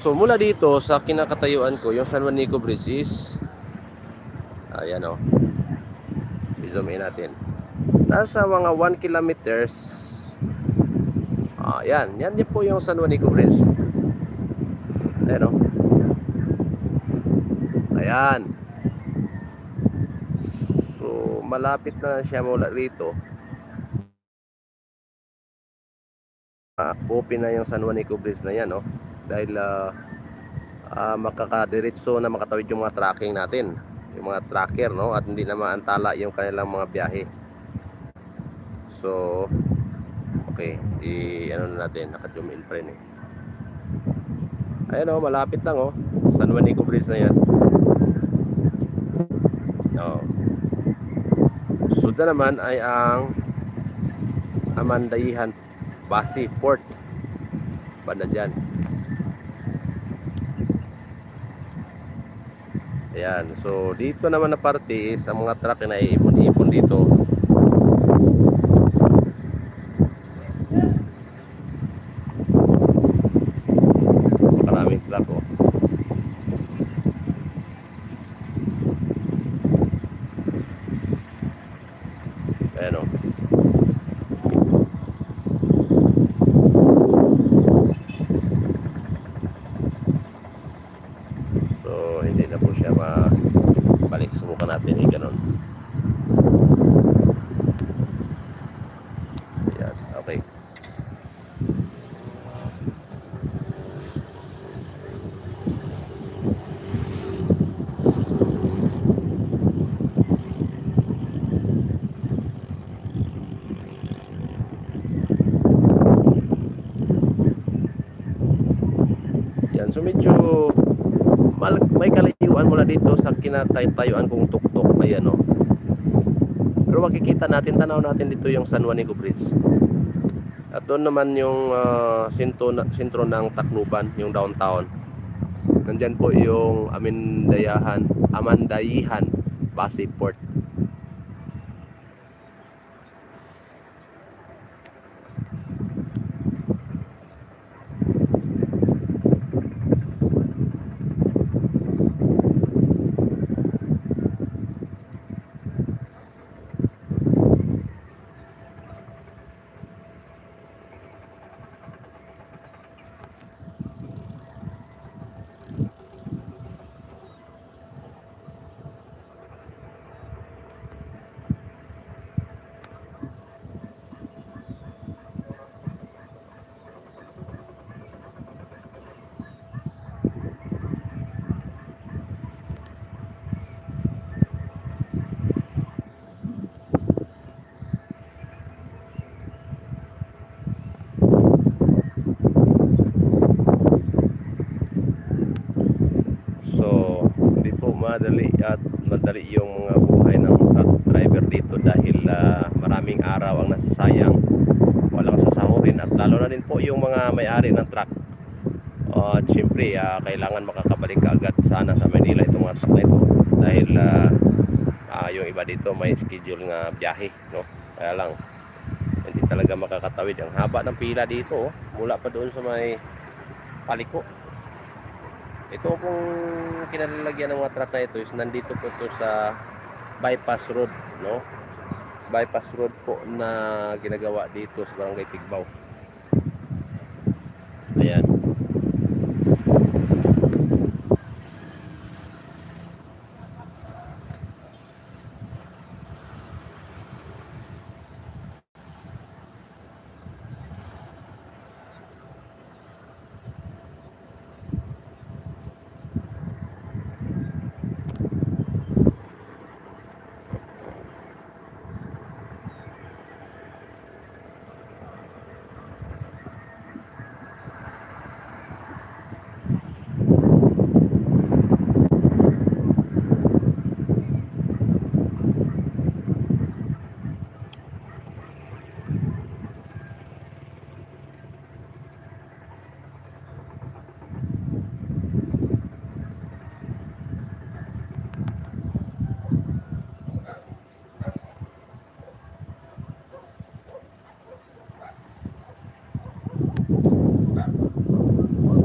So mula dito sa kinakatayuan ko, yung San Juanico Bridge is ayan o. I-zoom in natin. Nasa mga 1 kilometers. Ayan. Yan din po yung San Juanico Bridge. Ayan o. Ayan. So malapit na siya mula rito. Open na yung San Juanico Bridge na yan, no? Dahil makakadiretso na makatawid yung mga tracking natin, yung mga tracker, no? At hindi na maantala yung kanilang mga biyahe. So okay, ano na natin, naka-zoom in pa rin eh. Ayan o, malapit lang o, San Juanico Bridge na yan. Suda naman ay ang Amandayihan Basi Port, banda dyan. Ayan, so dito naman na parte is ang mga truck na iipon-ipon dito. Maraming truck oh. Ayan oh. So hindi na po siya mabalik. Subukan natin eh, ganun. Ayan, okay. Yan, so medyo may kalayuan mula dito sa kinatayuan kong tuktok. Ayan o. Pero makikita natin, tanaw natin dito yung San Juanico Bridge. At doon naman yung sentro ng Tacloban, yung downtown. Nandyan po yung Amandayihan Basi Port. Madali yung mga buhay ng truck driver dito dahil maraming araw ang nasasayang, walang sasahurin, at lalo na din po yung mga may-ari ng truck. Siyempre kailangan makakabalik agad sana sa Manila itong mga truck na ito dahil yung iba dito may schedule nga biyahe, no? Kaya lang hindi talaga makakatawid. Ang haba ng pila dito mula pa doon sa may paliko. Ito pong kinalalagyan ng mga truck na ito is nandito po ito sa bypass road, no? Bypass road po na ginagawa dito sa Barangay Tigbaw.